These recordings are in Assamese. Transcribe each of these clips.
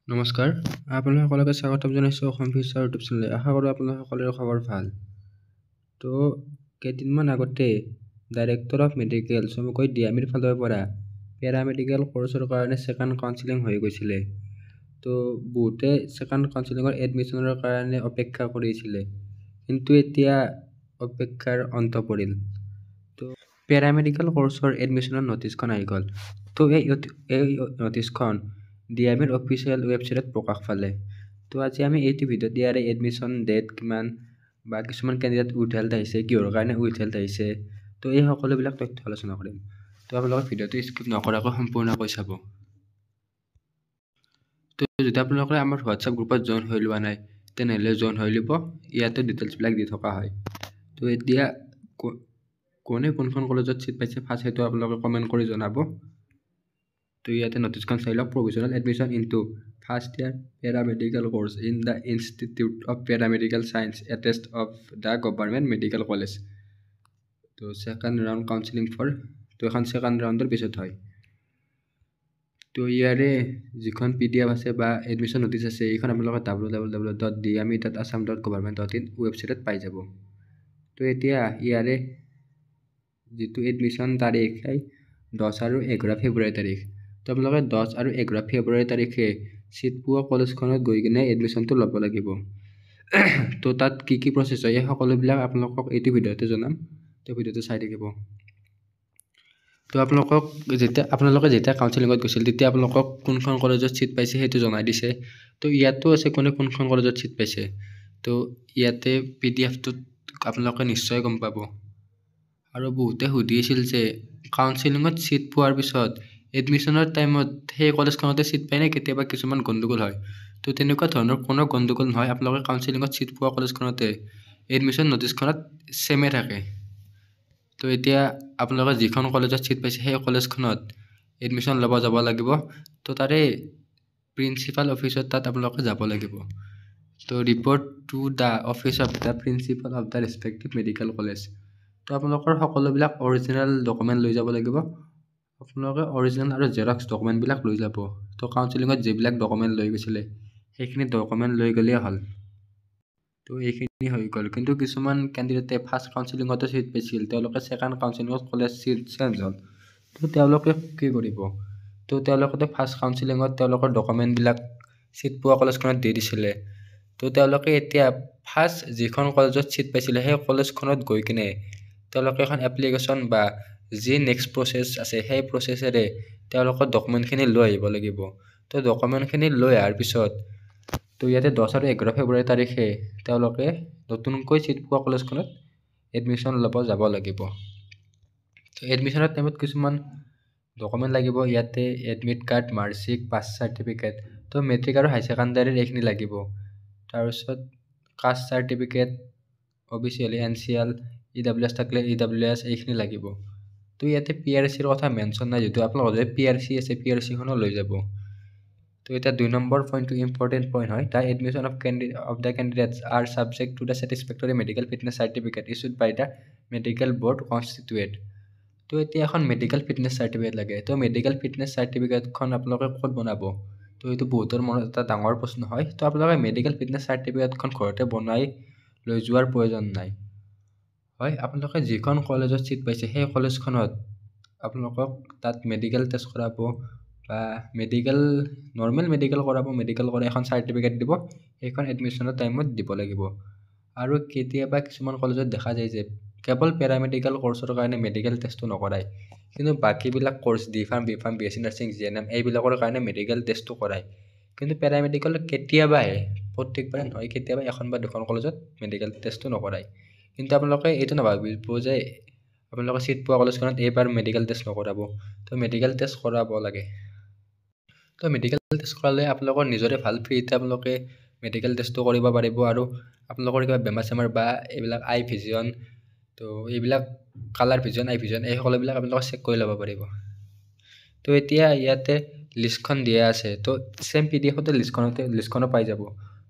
নমস্কাৰ, আপোনালোক সকলোকে স্বাগতম জনাইছোঁ অসম ফিচাৰ ইউটিউব চেনেললৈ। আশা কৰোঁ আপোনালোক সকলোৰে খবৰ ভাল। তো কেইদিনমান আগতে ডাইৰেক্টৰ অফ মেডিকেল চমুকৈ ডিএমিৰ ফালৰ পৰা পেৰামেডিকেল কৰ্চৰ কাৰণে ছেকেণ্ড কাউন্সেলিং হৈ গৈছিলে। তো বহুতে ছেকেণ্ড কাউন্সেলিঙৰ এডমিশ্যনৰ কাৰণে অপেক্ষা কৰিছিলে, কিন্তু এতিয়া অপেক্ষাৰ অন্ত পৰিল। তো পেৰামেডিকেল কৰ্চৰ এডমিশ্যনৰ নটিছখন আহি গ'ল। তো এই নটিছখন ডিএমিৰ অফিচিয়েল ৱেবছাইটত প্ৰকাশ পালে। তো আজি আমি এইটো ভিডিঅ'ত ইয়াৰে এডমিশ্যন ডেট কিমান বা কিছুমান কেণ্ডিডেট উইথহেল্ড আহিছে, কিহৰ কাৰণে উইথহেল্ড আহিছে, তো এই সকলোবিলাক তথ্য আলোচনা কৰিম। তো আপোনালোকে ভিডিঅ'টো স্কিপ নকৰাকৈ সম্পূৰ্ণকৈ চাব। তো যদি আপোনালোকে আমাৰ হোৱাটছআপ গ্ৰুপত জইন হৈ লোৱা নাই, তেনেহ'লে জইন হৈ ল'ব। ইয়াতে ডিটেইলছবিলাক দি থকা হয়। তো এতিয়া কোনে কোনখন কলেজত ছিট পাইছে ফাৰ্ষ্ট সেইটো আপোনালোকে কমেণ্ট কৰি জনাব। তো ইয়াতে নটিছখন চাই লওক। Provisional admission into first year paramedical course in the institute of paramedical science attach of the government medical college. তো ছেকেণ্ড ৰাউণ্ড কাউন্সেলিং ফৰ, তো এখন ছেকেণ্ড ৰাউণ্ডৰ পিছত হয়। তো ইয়াৰে যিখন PDF আছে বা এডমিশ্যন নটিছ আছে, এইখন আপোনালোকে www.dme.assam.government.in ৱেবছাইটত পাই যাব। তো এতিয়া ইয়াৰে যিটো এডমিশ্যন তাৰিখ 10 আৰু 11 ফেব্ৰুৱাৰী তাৰিখ। তো আপোনালোকে 10 আৰু 11 ফেব্ৰুৱাৰী তাৰিখে ছিট পোৱা কলেজখনত গৈ কিনে এডমিশ্যনটো ল'ব লাগিব। তো তাত কি কি প্ৰচেছ হয়, এই সকলোবিলাক আপোনালোকক এইটো ভিডিঅ'তে জনাম। তো ভিডিঅ'টো চাই থাকিব। তো আপোনালোকে যেতিয়া কাউন্সেলিঙত গৈছিল, তেতিয়া আপোনালোকক কোনখন কলেজত ছিট পাইছে সেইটো জনাই দিছে। তো ইয়াতো আছে কোনখন কলেজত ছিট পাইছে। তো ইয়াতে PDFটোত আপোনালোকে নিশ্চয় গম পাব। আৰু বহুতে সুধি আছিল যে কাউন্সেলিঙত ছিট পোৱাৰ পিছত এডমিশ্যনৰ টাইমত সেই কলেজখনতে ছিট পায়নে কেতিয়াবা কিছুমান গণ্ডগোল হয়। তো তেনেকুৱা ধৰণৰ কোনো গণ্ডগোল নহয়। আপোনালোকে কাউন্সেলিঙত ছিট পোৱা কলেজখনতে এডমিশ্যন নটিছখনত ছেমে থাকে। তো এতিয়া আপোনালোকে যিখন কলেজত ছিট পাইছে সেই কলেজখনত এডমিশ্যন ল'ব যাব লাগিব। তো তাৰে প্ৰিন্সিপাল অফিচত তাত আপোনালোকে যাব লাগিব। তো report to the office of the principal of the respective medical college. তো আপোনালোকৰ সকলোবিলাক অৰিজিনেল ডকুমেণ্ট লৈ যাব লাগিব। আপোনালোকে অৰিজিনেল আৰু জেৰক্স ডকুমেণ্টবিলাক লৈ যাব। তো কাউন্সেলিঙত যিবিলাক ডকুমেণ্ট লৈ গৈছিলে সেইখিনি ডকুমেণ্ট লৈ গ'লেই হ'ল। তো এইখিনি হৈ গ'ল। কিন্তু কিছুমান কেণ্ডিডেটে ফাৰ্ষ্ট কাউন্সেলিঙতে ছিট পাইছিল, তেওঁলোকে ছেকেণ্ড কাউন্সেলিঙত কলেজ ছিট চেঞ্জ হ'ল। তো তেওঁলোকে কি কৰিব? তো তেওঁলোকে ফাৰ্ষ্ট কাউন্সেলিঙত তেওঁলোকৰ ডকুমেণ্টবিলাক ছিট পোৱা কলেজখনত দি দিছিলে। তো তেওঁলোকে এতিয়া ফাৰ্ষ্ট যিখন কলেজত ছিট পাইছিলে সেই কলেজখনত গৈ কিনে তেওঁলোকে এখন এপ্লিকেশ্যন বা যি নেক্সট প্ৰচেছ আছে সেই প্ৰচেছেৰে তেওঁলোকৰ ডকুমেণ্টখিনি লৈ আহিব লাগিব। তো ডকুমেণ্টখিনি লৈ অহাৰ পিছত তো ইয়াতে 10 আৰু 11 ফেব্ৰুৱাৰী তাৰিখে তেওঁলোকে নতুনকৈ ছিট পোৱা কলেজখনত এডমিশ্যন ল'ব যাব লাগিব। তো এডমিশ্যনৰ টাইমত কিছুমান ডকুমেণ্ট লাগিব। ইয়াতে admit card, marksheet, pass certificate, তো মেট্ৰিক আৰু হাই ছেকেণ্ডাৰীৰ এইখিনি লাগিব। তাৰপিছত caste certificate, officially NCL, EWS থাকিলে EWS এইখিনি লাগিব। তো ইয়াতে PRCৰ কথা মেনশ্যন নাই, যিটো আপোনালোকৰ যদি PRC আছে PRCখনো লৈ যাব। তো এতিয়া 2 নম্বৰ পইণ্টটো ইম্পৰ্টেণ্ট পইণ্ট হয়। The admission of the candidates are subject to the satisfactory medical fitness certificate issued by the medical board constituted. তো এতিয়া এখন মেডিকেল ফিটনেছ চাৰ্টিফিকেট লাগে। তো মেডিকেল ফিটনেছ চাৰ্টিফিকেটখন আপোনালোকে ক'ত বনাব? তো এইটো বহুতৰ মনত এটা ডাঙৰ প্ৰশ্ন হয়। তো আপোনালোকে মেডিকেল ফিটনেছ চাৰ্টিফিকেটখন ঘৰতে বনাই লৈ যোৱাৰ প্ৰয়োজন নাই। হয়, আপোনালোকে যিখন কলেজত ছিট পাইছে সেই কলেজখনত আপোনালোকক তাত মেডিকেল টেষ্ট কৰাব বা নৰ্মেল মেডিকেল কৰাব। মেডিকেল কৰা এখন চাৰ্টিফিকেট দিব, সেইখন এডমিশ্যনৰ টাইমত দিব লাগিব। আৰু কেতিয়াবা কিছুমান কলেজত দেখা যায় যে কেৱল পেৰামেডিকেল কৰ্চৰ কাৰণে মেডিকেল টেষ্টটো নকৰায়, কিন্তু বাকীবিলাক course D.Pharm, B.Pharm, BSc nursing, GNM এইবিলাকৰ কাৰণে মেডিকেল টেষ্টটো কৰায়। কিন্তু পেৰামেডিকেল কেতিয়াবাহে, প্ৰত্যেকবাৰে নহয়, কেতিয়াবা এখন বা দুখন কলেজত মেডিকেল টেষ্টটো নকৰায়। কিন্তু আপোনালোকে এইটো নাভাবিব যে আপোনালোকে ছিট পোৱা কলেজখনত এইবাৰ মেডিকেল টেষ্ট নকৰাব। তো মেডিকেল টেষ্ট কৰাব লাগে। তো মেডিকেল টেষ্ট কৰালে আপোনালোকৰ নিজৰে ভাল, ফ্ৰীতে আপোনালোকে মেডিকেল টেষ্টটো কৰিব পাৰিব। আৰু আপোনালোকৰ কিবা বেমাৰ চেমাৰ বা এইবিলাক আই ভিজন, তো এইবিলাক কালাৰ ভিজন, আই ভিজন এই সকলোবিলাক আপোনালোকে চেক কৰি ল'ব পাৰিব। তো এতিয়া ইয়াতে লিষ্টখন দিয়া আছে। তো ছেম PDFতে লিষ্টখনো পাই যাব।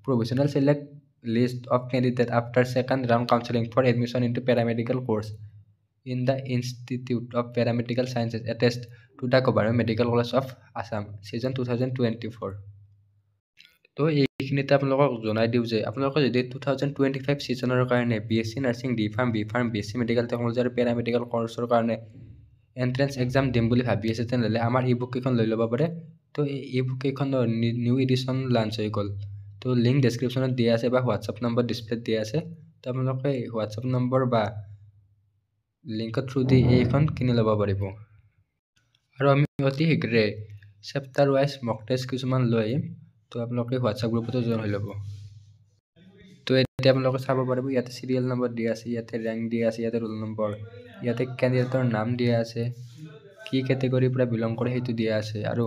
Provisional select list of candidate after second round counselling for admission into paramedical course in the Institute of Paramedical Sciences attached to the Government Medical College of Assam, season 2024. তো এইখিনিতে আপোনালোকক জনাই দিওঁ যে আপোনালোকে যদি 2025 ছিজনৰ কাৰণে BSc nursing B pharm BSc medical technology আৰু পেৰামেডিকেল কৰ্চৰ কাৰণে এন্ট্ৰেন্স এক্সাম দিম বুলি ভাবি আছে তেনেহ'লে আমাৰ ই বুক কেইখন লৈ ল'ব পাৰে। তো এই বুক কেইখনৰ নিউ এডিশ্যন লঞ্চ হৈ গ'ল। তো লিংক ডেছক্ৰিপশ্যনত দিয়া আছে বা হোৱাটছআপ নম্বৰ ডিছপ্লেত দিয়া আছে। তো আপোনালোকে হোৱাটছআপ নম্বৰ বা লিংকৰ থ্ৰু দি এইখন কিনি ল'ব পাৰিব। আৰু আমি অতি শীঘ্ৰে চেপ্টাৰ ৱাইজ মক টেষ্ট কিছুমান লৈ আহিম। তো আপোনালোকে হোৱাটছআপ গ্ৰুপতো জইন হৈ ল'ব। তো এতিয়া আপোনালোকে চাব পাৰিব ইয়াতে চিৰিয়েল নম্বৰ দিয়া আছে, ইয়াতে ৰেংক দিয়া আছে, ইয়াতে ৰোল নম্বৰ, ইয়াতে কেণ্ডিডেটৰ নাম দিয়া আছে, কি কেটেগৰীৰ পৰা বিলং কৰে সেইটো দিয়া আছে, আৰু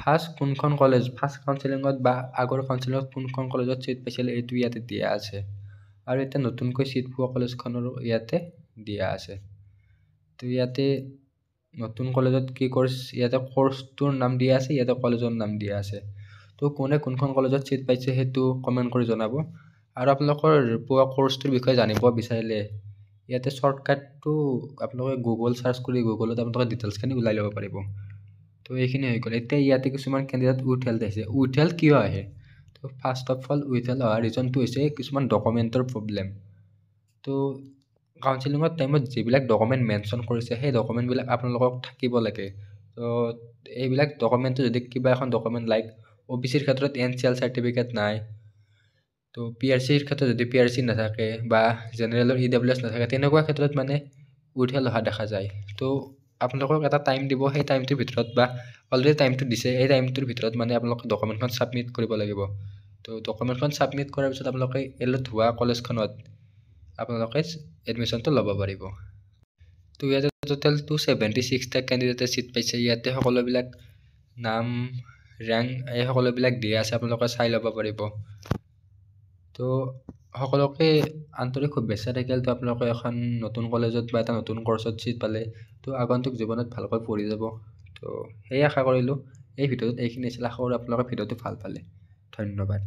ফাৰ্ষ্ট কোনখন কলেজ ফাৰ্ষ্ট কাউন্সেলিঙত বা আগৰ কাউন্সেলিঙত কোনখন কলেজত চিট পাইছিলে এইটো ইয়াতে দিয়া আছে, আৰু এতিয়া নতুনকৈ চিট পোৱা কলেজখনৰো ইয়াতে দিয়া আছে। তো ইয়াতে নতুন কলেজত কি কোৰ্চ ইয়াতে কোৰ্চটোৰ নাম দিয়া আছে, ইয়াতে কলেজৰ নাম দিয়া আছে। তো কোনে কোনখন কলেজত চিট পাইছে সেইটো কমেণ্ট কৰি জনাব। আৰু আপোনালোকৰ পোৱা কোৰ্চটোৰ বিষয়ে জানিব বিচাৰিলে ইয়াতে শ্বৰ্টকাটটো আপোনালোকে গুগল চাৰ্চ কৰি গুগলত আপোনালোকে ডিটেইলছখিনি ওলাই ল'ব পাৰিব। তো এইখিনি হৈ গ'ল। এতিয়া ইয়াতে কিছুমান কেণ্ডিডেট উইথ হেল্থ আহিছে। উইথ হেল্থ কিয় আহে? তো first of all with health অহাৰ ৰিজনটো হৈছে কিছুমান ডকুমেণ্টৰ প্ৰব্লেম। তো কাউন্সেলিঙৰ টাইমত যিবিলাক ডকুমেণ্ট মেনশ্যন কৰিছে সেই ডকুমেণ্টবিলাক আপোনালোকক থাকিব লাগে। তো এইবিলাক ডকুমেণ্টটো যদি কিবা এখন ডকুমেণ্ট লাইক OBCৰ ক্ষেত্ৰত NCL চাৰ্টিফিকেট নাই, তো PRCৰ ক্ষেত্ৰত যদি PRC নাথাকে বা জেনেৰেলৰ EWS নাথাকে, তেনেকুৱা ক্ষেত্ৰত মানে উইথ হেল্থ অহা দেখা যায়। তো আপোনালোকক এটা টাইম দিব, সেই টাইমটোৰ ভিতৰত বা অলৰেডি টাইমটো দিছে, এই টাইমটোৰ ভিতৰত মানে আপোনালোকে ডকুমেণ্টখন ছাবমিট কৰিব লাগিব। তো ডকুমেণ্টখন ছাবমিট কৰাৰ পিছত আপোনালোকে এলত হোৱা কলেজখনত আপোনালোকে এডমিশ্যনটো ল'ব পাৰিব। তো ইয়াতে টোটেল 276টা কেণ্ডিডেটে চিট পাইছে। ইয়াতে সকলোবিলাক নাম ৰেংক এই সকলোবিলাক দিয়া আছে, আপোনালোকে চাই ল'ব পাৰিব। তো সকলোকে আন্তৰিক শুভেচ্ছা থাকিল। তো আপোনালোকে এখন নতুন কলেজত বা এটা নতুন কৰ্চত চিট পালে তো আগন্তুক জীৱনত ভালকৈ পঢ়ি যাব। তো সেয়ে আশা কৰিলোঁ এই ভিডিঅ'টোত এইখিনি আছিল। আশা কৰোঁ আপোনালোকে ভিডিঅ'টো ভাল পালে। ধন্যবাদ।